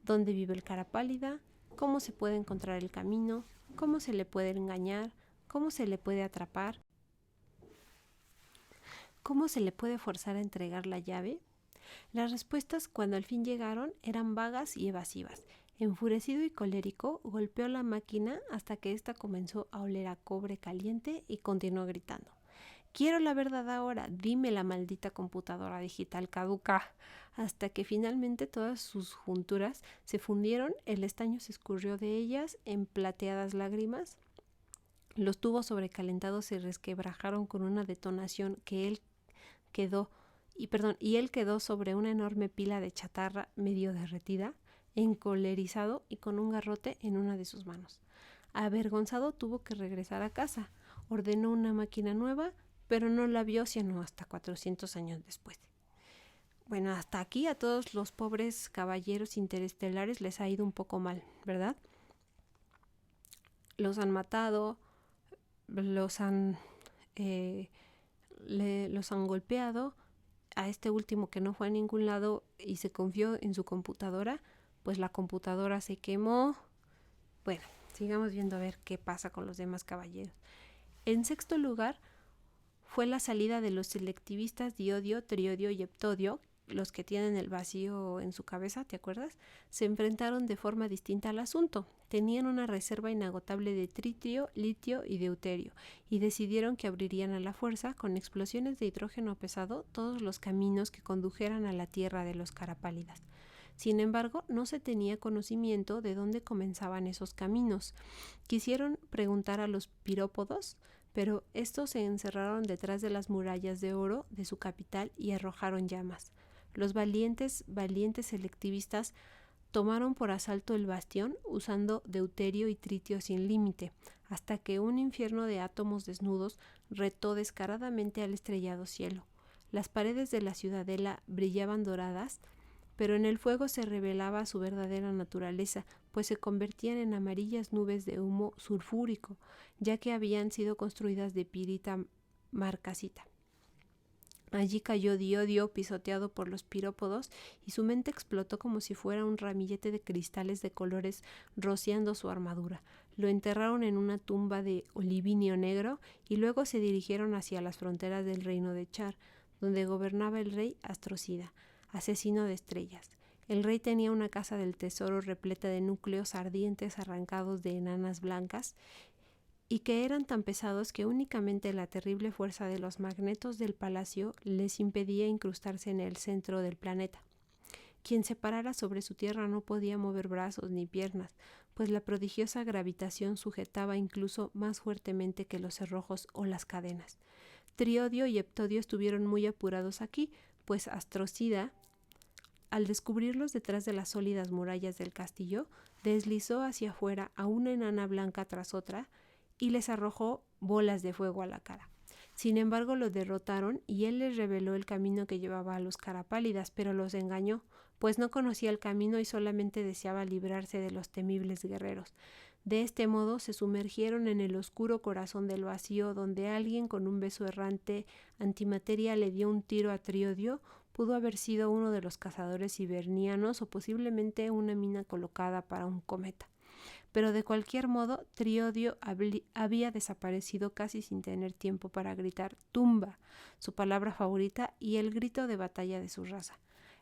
¿Dónde vive el cara pálida? ¿Cómo se puede encontrar el camino? ¿Cómo se le puede engañar? ¿Cómo se le puede atrapar? ¿Cómo se le puede forzar a entregar la llave? Las respuestas, cuando al fin llegaron, eran vagas y evasivas. Enfurecido y colérico, golpeó la máquina hasta que ésta comenzó a oler a cobre caliente y continuó gritando. «Quiero la verdad ahora, dime, la maldita computadora digital caduca». Hasta que finalmente todas sus junturas se fundieron, el estaño se escurrió de ellas en plateadas lágrimas, los tubos sobrecalentados se resquebrajaron con una detonación y él quedó sobre una enorme pila de chatarra medio derretida, encolerizado y con un garrote en una de sus manos. Avergonzado, tuvo que regresar a casa. Ordenó una máquina nueva, pero no la vio sino hasta 400 años después. Bueno, hasta aquí a todos los pobres caballeros interestelares les ha ido un poco mal, ¿verdad? Los han matado, los han golpeado. A este último, que no fue a ningún lado y se confió en su computadora, pues la computadora se quemó. Bueno, sigamos viendo a ver qué pasa con los demás caballeros. En sexto lugar fue la salida de los selectivistas Diodio, Triodio y Heptodio, los que tienen el vacío en su cabeza, ¿te acuerdas? Se enfrentaron de forma distinta al asunto. Tenían una reserva inagotable de tritio, litio y deuterio, y decidieron que abrirían a la fuerza, con explosiones de hidrógeno pesado, todos los caminos que condujeran a la tierra de los Carapálidas. Sin embargo, no se tenía conocimiento de dónde comenzaban esos caminos. Quisieron preguntar a los pirópodos, pero estos se encerraron detrás de las murallas de oro de su capital y arrojaron llamas. Los valientes selectivistas tomaron por asalto el bastión usando deuterio y tritio sin límite, hasta que un infierno de átomos desnudos retó descaradamente al estrellado cielo. Las paredes de la ciudadela brillaban doradas, pero en el fuego se revelaba su verdadera naturaleza, pues se convertían en amarillas nubes de humo sulfúrico, ya que habían sido construidas de pirita marcasita. Allí cayó Diodio pisoteado por los pirópodos y su mente explotó como si fuera un ramillete de cristales de colores rociando su armadura. Lo enterraron en una tumba de olivinio negro y luego se dirigieron hacia las fronteras del reino de Char, donde gobernaba el rey Astrocida, asesino de estrellas. El rey tenía una casa del tesoro repleta de núcleos ardientes arrancados de enanas blancas y que eran tan pesados que únicamente la terrible fuerza de los magnetos del palacio les impedía incrustarse en el centro del planeta. Quien se parara sobre su tierra no podía mover brazos ni piernas, pues la prodigiosa gravitación sujetaba incluso más fuertemente que los cerrojos o las cadenas. Triodio y Heptodio estuvieron muy apurados aquí, pues Astrocida, al descubrirlos detrás de las sólidas murallas del castillo, deslizó hacia afuera a una enana blanca tras otra y les arrojó bolas de fuego a la cara. Sin embargo, lo derrotaron y él les reveló el camino que llevaba a los Carapálidas, pero los engañó, pues no conocía el camino y solamente deseaba librarse de los temibles guerreros. De este modo se sumergieron en el oscuro corazón del vacío, donde alguien con un beso errante antimateria le dio un tiro a Triodio. Pudo haber sido uno de los cazadores hibernianos o posiblemente una mina colocada para un cometa. Pero de cualquier modo, Triodio había desaparecido casi sin tener tiempo para gritar tumba, su palabra favorita y el grito de batalla de su raza.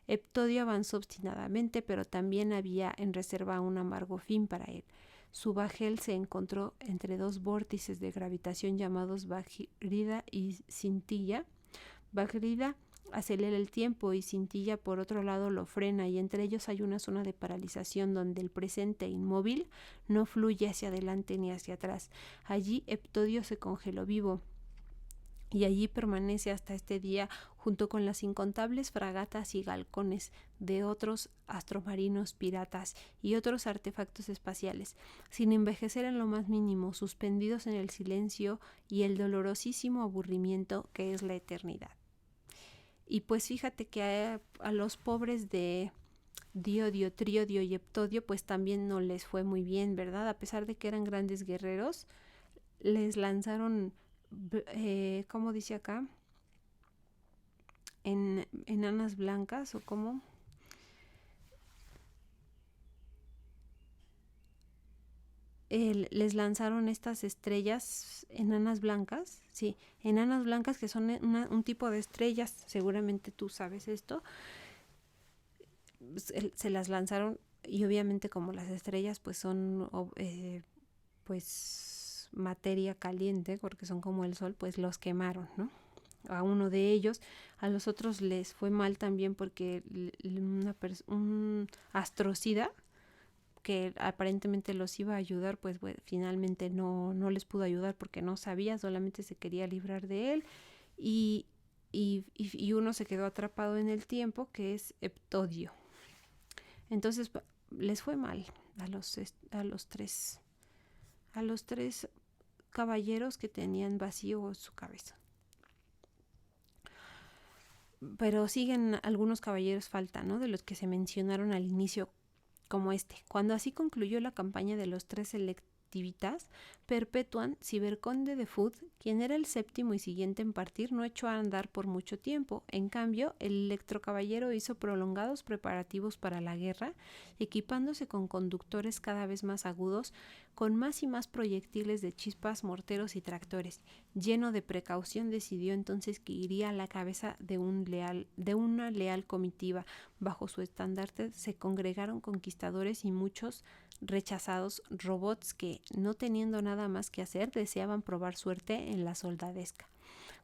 Heptodio avanzó obstinadamente, pero también había en reserva un amargo fin para él. Su bajel se encontró entre dos vórtices de gravitación llamados Bagrida y Cintilla. Bagrida acelera el tiempo y Cintilla por otro lado lo frena, y entre ellos hay una zona de paralización donde el presente inmóvil no fluye hacia adelante ni hacia atrás. Allí Heptodio se congeló vivo y allí permanece hasta este día junto con las incontables fragatas y galcones de otros astromarinos piratas y otros artefactos espaciales, sin envejecer en lo más mínimo, suspendidos en el silencio y el dolorosísimo aburrimiento que es la eternidad. Y pues fíjate que a los pobres de Diodio, Triodio y Heptodio pues también no les fue muy bien, ¿verdad? A pesar de que eran grandes guerreros, les lanzaron, ¿cómo dice acá? En enanas blancas o cómo. Les lanzaron estas estrellas enanas blancas, sí, enanas blancas que son un tipo de estrellas, seguramente tú sabes esto, se las lanzaron y obviamente como las estrellas pues son pues materia caliente porque son como el sol, pues los quemaron, ¿no? A uno de ellos, a los otros les fue mal también porque un astrocida que aparentemente los iba a ayudar, pues finalmente no les pudo ayudar porque no sabía, solamente se quería librar de él y uno se quedó atrapado en el tiempo, que es Heptodio. Entonces les fue mal a los tres caballeros que tenían vacío su cabeza. Pero siguen algunos caballeros falta, ¿no? De los que se mencionaron al inicio, como este. Cuando así concluyó la campaña de los tres selectivitas, Perpetuan, ciberconde de Fud, quien era el séptimo y siguiente en partir, no echó a andar por mucho tiempo. En cambio, el electrocaballero hizo prolongados preparativos para la guerra, equipándose con conductores cada vez más agudos, con más y más proyectiles de chispas, morteros y tractores. Lleno de precaución, decidió entonces que iría a la cabeza de una leal comitiva. Bajo su estandarte se congregaron conquistadores y muchos rechazados robots que, no teniendo nada más que hacer, deseaban probar suerte en la soldadesca.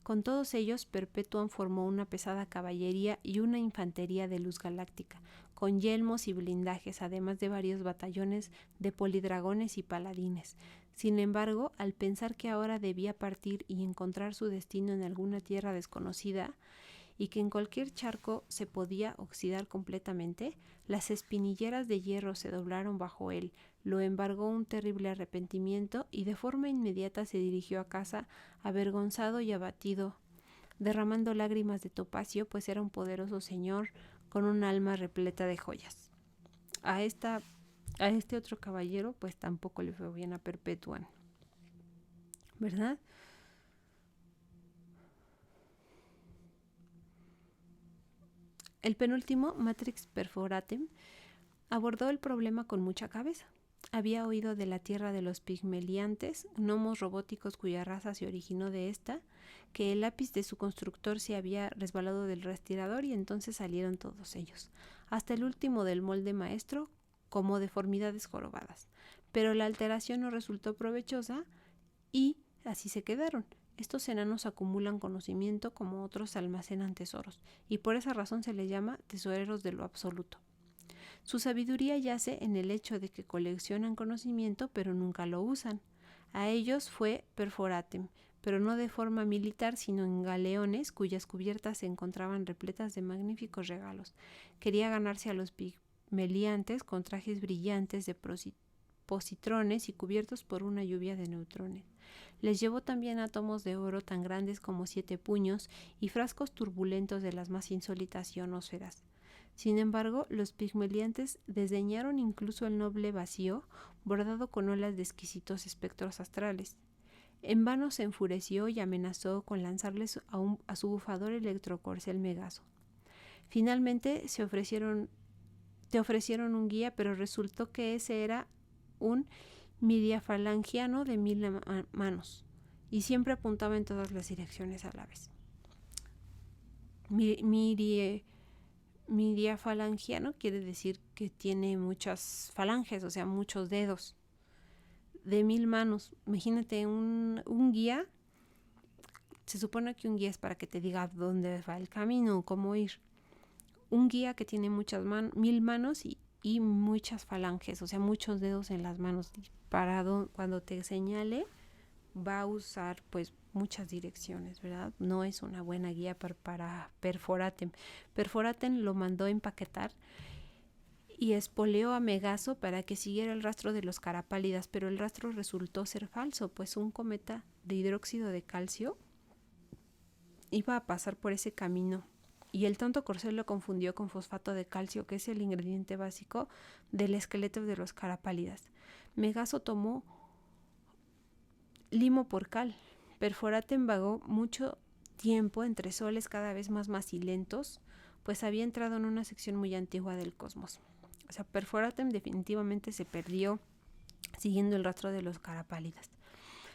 Con todos ellos, Perpetuan formó una pesada caballería y una infantería de luz galáctica, con yelmos y blindajes, además de varios batallones de polidragones y paladines. Sin embargo, al pensar que ahora debía partir y encontrar su destino en alguna tierra desconocida, y que en cualquier charco se podía oxidar completamente, las espinilleras de hierro se doblaron bajo él, lo embargó un terrible arrepentimiento y de forma inmediata se dirigió a casa avergonzado y abatido, derramando lágrimas de topacio, pues era un poderoso señor con un alma repleta de joyas. A este otro caballero pues tampoco le fue bien a Perpetuán, ¿verdad? El penúltimo, Matrix Perforatem, abordó el problema con mucha cabeza. Había oído de la tierra de los pigmeliantes, gnomos robóticos cuya raza se originó de esta, que el lápiz de su constructor se había resbalado del respirador y entonces salieron todos ellos, hasta el último del molde maestro, como deformidades jorobadas. Pero la alteración no resultó provechosa y así se quedaron. Estos enanos acumulan conocimiento como otros almacenan tesoros, y por esa razón se les llama tesoreros de lo absoluto. Su sabiduría yace en el hecho de que coleccionan conocimiento pero nunca lo usan. A ellos fue Perforatem, pero no de forma militar, sino en galeones cuyas cubiertas se encontraban repletas de magníficos regalos. Quería ganarse a los pigmeliantes con trajes brillantes de positrones y cúbiertos por una lluvia de neutrones. Les llevó también átomos de oro tan grandes como 7 puños y frascos turbulentos de las más insólitas ionosferas. Sin embargo, los pigmeliantes desdeñaron incluso el noble vacío bordado con olas de exquisitos espectros astrales. En vano se enfureció y amenazó con lanzarles a su bufador electrocorcel Megaso. Finalmente te ofrecieron un guía, pero resultó que ese era un miriafalangiano de 1000 manos y siempre apuntaba en todas las direcciones a la vez. Miriafalangiano quiere decir que tiene muchas falanges, o sea, muchos dedos, de 1000 manos. Imagínate un guía. Se supone que un guía es para que te diga dónde va el camino, cómo ir. Un guía que tiene 1000 manos y muchas falanges, o sea, muchos dedos en las manos. Cuando te señale, va a usar pues muchas direcciones, ¿verdad? No es una buena guía para Perforatem. Perforatem lo mandó empaquetar y espoleó a Megaso para que siguiera el rastro de los carapálidas, pero el rastro resultó ser falso, pues un cometa de hidróxido de calcio iba a pasar por ese camino y el tonto corcel lo confundió con fosfato de calcio, que es el ingrediente básico del esqueleto de los carapálidas. Megaso tomó limo por cal. Perforatem vagó mucho tiempo entre soles cada vez más macilentos, pues había entrado en una sección muy antigua del cosmos. O sea, Perforatem definitivamente se perdió siguiendo el rastro de los carapálidas.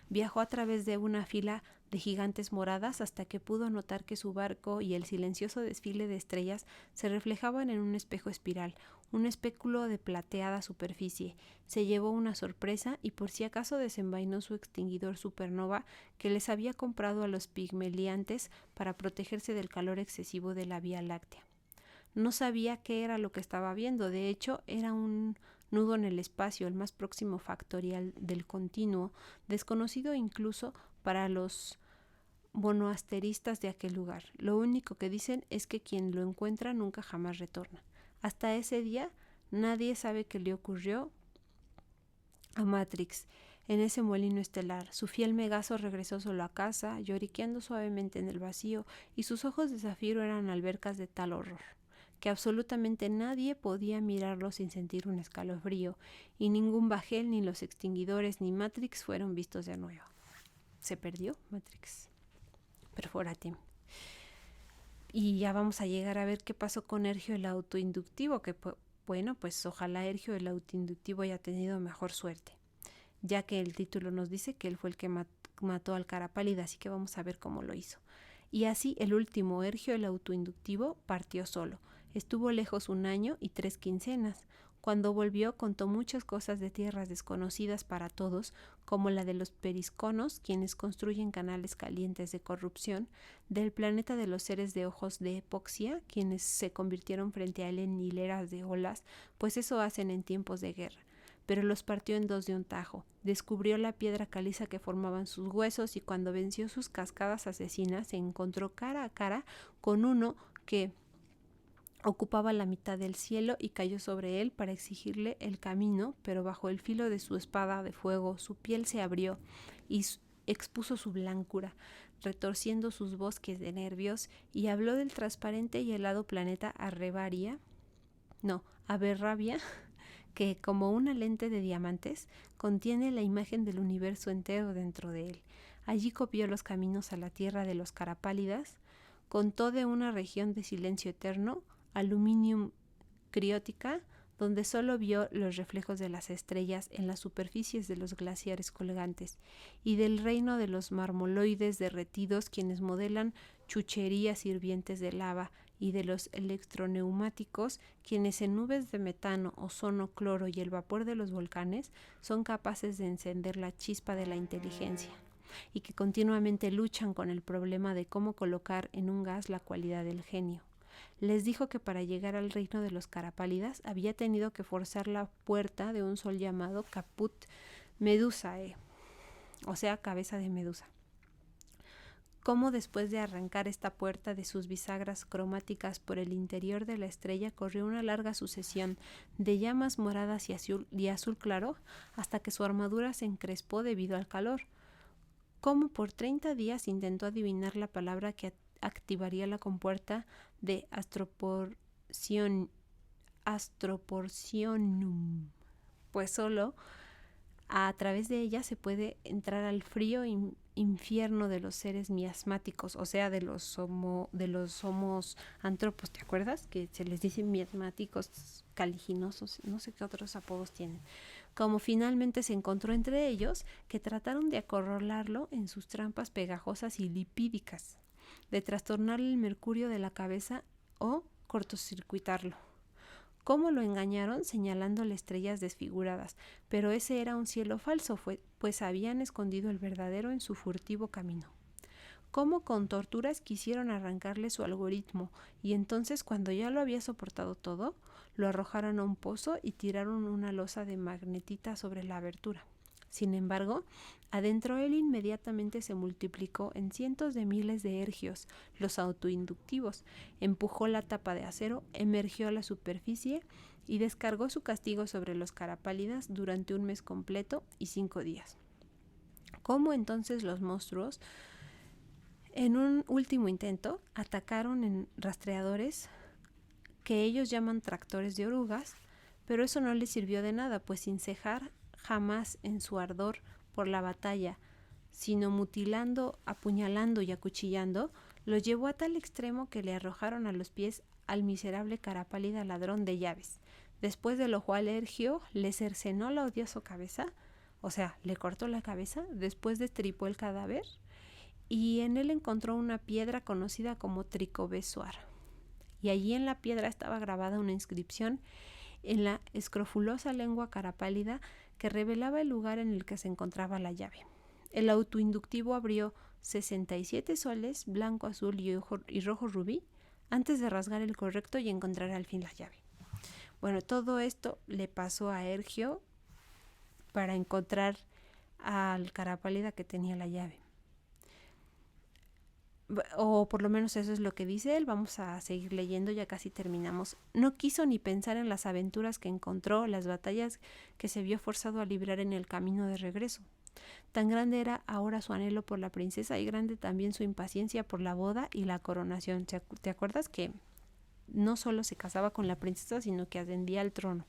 Viajó a través de una fila de gigantes moradas hasta que pudo notar que su barco y el silencioso desfile de estrellas se reflejaban en un espejo espiral, un espéculo de plateada superficie. Se llevó una sorpresa y por si acaso desenvainó su extinguidor supernova que les había comprado a los pigmeliantes para protegerse del calor excesivo de la Vía Láctea. No sabía qué era lo que estaba viendo, de hecho era un nudo en el espacio, el más próximo factorial del continuo, desconocido incluso para los monoasteristas de aquel lugar. Lo único que dicen es que quien lo encuentra nunca jamás retorna. Hasta ese día nadie sabe qué le ocurrió a Matrix en ese molino estelar. Su fiel Megaso regresó solo a casa, lloriqueando suavemente en el vacío, y sus ojos de zafiro eran albercas de tal horror que absolutamente nadie podía mirarlo sin sentir un escalofrío, y ningún bajel, ni los extinguidores, ni Matrix fueron vistos de nuevo. Se perdió Matrix Perforatem. Y ya vamos a llegar a ver qué pasó con Ergio el autoinductivo, que bueno, pues ojalá Ergio el autoinductivo haya tenido mejor suerte, ya que el título nos dice que él fue el que mató al Carapálida, así que vamos a ver cómo lo hizo. Y así el último, Ergio el autoinductivo, partió solo. Estuvo lejos 1 año y 3 quincenas. Cuando volvió contó muchas cosas de tierras desconocidas para todos, como la de los perisconos, quienes construyen canales calientes de corrupción, del planeta de los seres de ojos de epoxia, quienes se convirtieron frente a él en hileras de olas, pues eso hacen en tiempos de guerra. Pero los partió en 2 de un tajo. Descubrió la piedra caliza que formaban sus huesos y cuando venció sus cascadas asesinas se encontró cara a cara con uno que ocupaba la mitad del cielo y cayó sobre él para exigirle el camino, pero bajo el filo de su espada de fuego su piel se abrió y expuso su blancura, retorciendo sus bosques de nervios, y habló del transparente y helado planeta Aberrabia, que, como una lente de diamantes, contiene la imagen del universo entero dentro de él. Allí copió los caminos a la tierra de los Carapálidas, contó de una región de silencio eterno, Aluminium Criótica, donde solo vio los reflejos de las estrellas en las superficies de los glaciares colgantes, y del reino de los marmoloides derretidos, quienes modelan chucherías hirvientes de lava, y de los electroneumáticos, quienes en nubes de metano, ozono, cloro y el vapor de los volcanes son capaces de encender la chispa de la inteligencia, y que continuamente luchan con el problema de cómo colocar en un gas la cualidad del genio. Les dijo que para llegar al reino de los Carapálidas había tenido que forzar la puerta de un sol llamado Caput Medusae, o sea, cabeza de medusa. Cómo después de arrancar esta puerta de sus bisagras cromáticas por el interior de la estrella corrió una larga sucesión de llamas moradas y azul claro hasta que su armadura se encrespó debido al calor. Cómo por 30 días intentó adivinar la palabra que activaría la compuerta de Astroportionum, pues solo a través de ella se puede entrar al frío infierno de los seres miasmáticos, o sea, de los homos antropos, ¿te acuerdas? Que se les dice miasmáticos, caliginosos, no sé qué otros apodos tienen. Como finalmente se encontró entre ellos, que trataron de acorralarlo en sus trampas pegajosas y lipídicas, de trastornarle el mercurio de la cabeza o cortocircuitarlo. Cómo lo engañaron señalándole estrellas desfiguradas, pero ese era un cielo falso, pues habían escondido el verdadero en su furtivo camino. Cómo con torturas quisieron arrancarle su algoritmo, y entonces, cuando ya lo había soportado todo, lo arrojaron a un pozo y tiraron una losa de magnetita sobre la abertura. Sin embargo, adentro él inmediatamente se multiplicó en cientos de miles de ergios, los autoinductivos, empujó la tapa de acero, emergió a la superficie y descargó su castigo sobre los Carapálidas durante un mes completo y 5 días. ¿Cómo entonces los monstruos, en un último intento, atacaron en rastreadores que ellos llaman tractores de orugas, pero eso no les sirvió de nada, pues sin cejar jamás en su ardor por la batalla, sino mutilando, apuñalando y acuchillando, lo llevó a tal extremo que le arrojaron a los pies al miserable Carapálida ladrón de llaves, después de lo cual Ergio le cercenó la odiosa cabeza, o sea, le cortó la cabeza, después destripó el cadáver, y en él encontró una piedra conocida como Tricobesuar, y allí en la piedra estaba grabada una inscripción en la escrofulosa lengua carapálida que revelaba el lugar en el que se encontraba la llave. El autoinductivo abrió 67 soles, blanco, azul y rojo rubí, antes de rasgar el correcto y encontrar al fin la llave. Bueno, todo esto le pasó a Ergio para encontrar al Carapálida que tenía la llave. O por lo menos eso es lo que dice él. Vamos a seguir leyendo, ya casi terminamos. No quiso ni pensar en las aventuras que encontró, las batallas que se vio forzado a librar en el camino de regreso. Tan grande era ahora su anhelo por la princesa y grande también su impaciencia por la boda y la coronación. ¿Te acuerdas que no solo se casaba con la princesa, sino que ascendía al trono?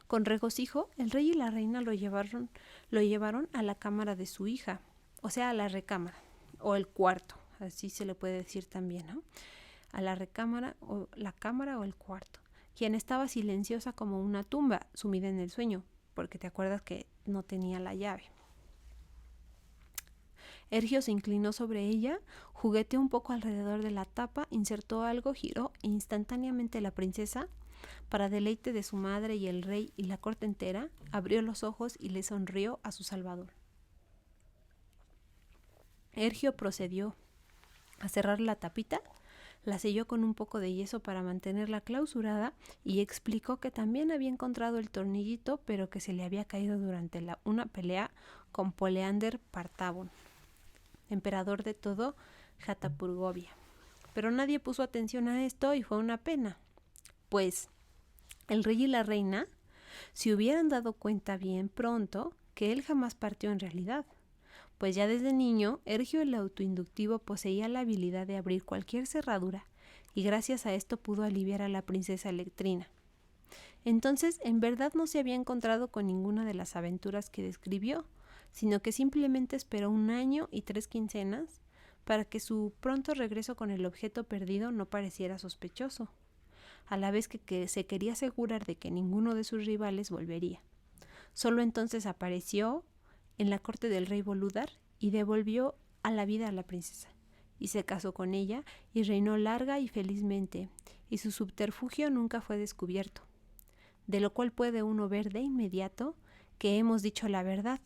Con regocijo, el rey y la reina lo llevaron a la cámara de su hija, o sea, a la recámara, o el cuarto, así se le puede decir también, ¿no? A la recámara, o la cámara o el cuarto, quien estaba silenciosa como una tumba, sumida en el sueño, porque te acuerdas que no tenía la llave. Ergio se inclinó sobre ella, jugueteó un poco alrededor de la tapa, insertó algo, giró e instantáneamente la princesa, para deleite de su madre y el rey y la corte entera, abrió los ojos y le sonrió a su salvador. Ergio procedió a cerrar la tapita, la selló con un poco de yeso para mantenerla clausurada y explicó que también había encontrado el tornillito, pero que se le había caído durante una pelea con Poleander Partabon, emperador de todo Hatapurgovia. Pero nadie puso atención a esto y fue una pena, pues el rey y la reina se hubieran dado cuenta bien pronto que él jamás partió en realidad, pues ya desde niño, Ergio el autoinductivo poseía la habilidad de abrir cualquier cerradura, y gracias a esto pudo aliviar a la princesa Electrina. Entonces, en verdad no se había encontrado con ninguna de las aventuras que describió, sino que simplemente esperó 1 año y 3 quincenas para que su pronto regreso con el objeto perdido no pareciera sospechoso, a la vez que se quería asegurar de que ninguno de sus rivales volvería. Solo entonces apareció en la corte del rey Boludar y devolvió a la vida a la princesa, y se casó con ella y reinó larga y felizmente, y su subterfugio nunca fue descubierto, de lo cual puede uno ver de inmediato que hemos dicho la verdad,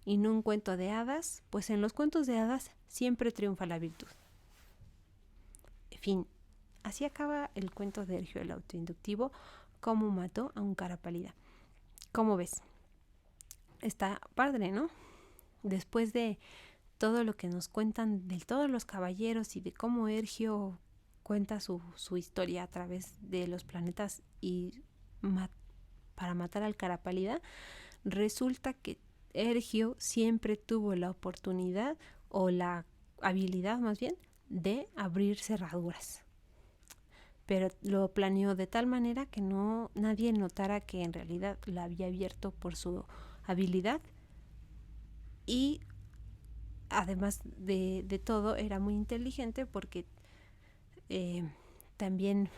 y no un cuento de hadas, pues en los cuentos de hadas siempre triunfa la virtud. En fin, así acaba el cuento de Ergio el autoinductivo, cómo mató a un cara pálida. ¿Cómo ves? Está padre, ¿no? Después de todo lo que nos cuentan de todos los caballeros y de cómo Ergio cuenta su historia a través de los planetas y para matar al cara pálida, resulta que Ergio siempre tuvo la oportunidad o la habilidad más bien de abrir cerraduras, pero lo planeó de tal manera que nadie notara que en realidad la había abierto por su habilidad, y además de todo era muy inteligente porque también,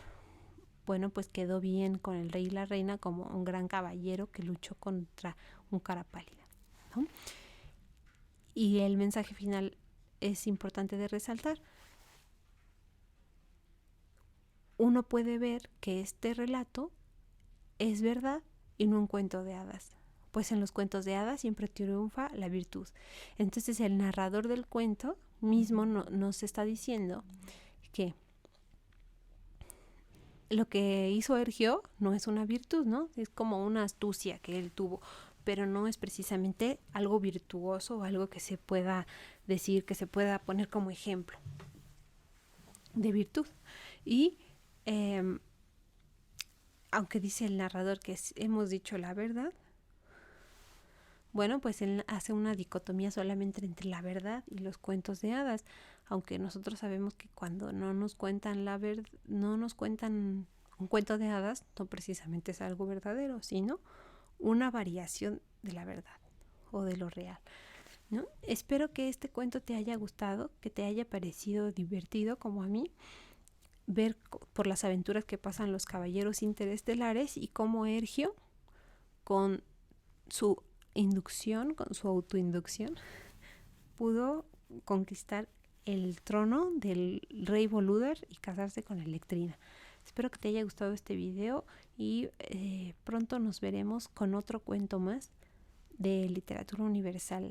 bueno, pues quedó bien con el rey y la reina como un gran caballero que luchó contra un cara pálida, ¿no? Y el mensaje final es importante de resaltar. Uno puede ver que este relato es verdad y no un cuento de hadas, pues en los cuentos de hadas siempre triunfa la virtud. Entonces el narrador del cuento mismo nos está diciendo que lo que hizo Ergio no es una virtud, ¿no? Es como una astucia que él tuvo, pero no es precisamente algo virtuoso o algo que se pueda decir, que se pueda poner como ejemplo de virtud. Y aunque dice el narrador que hemos dicho la verdad, bueno, pues él hace una dicotomía solamente entre la verdad y los cuentos de hadas, aunque nosotros sabemos que cuando no nos cuentan no nos cuentan un cuento de hadas, no precisamente es algo verdadero, sino una variación de la verdad o de lo real, ¿no? Espero que este cuento te haya gustado, que te haya parecido divertido como a mí, ver por las aventuras que pasan los caballeros interestelares y cómo Ergio, con su inducción, con su autoinducción, pudo conquistar el trono del rey Boludar y casarse con Electrina. Espero que te haya gustado este video y pronto nos veremos con otro cuento más de literatura universal.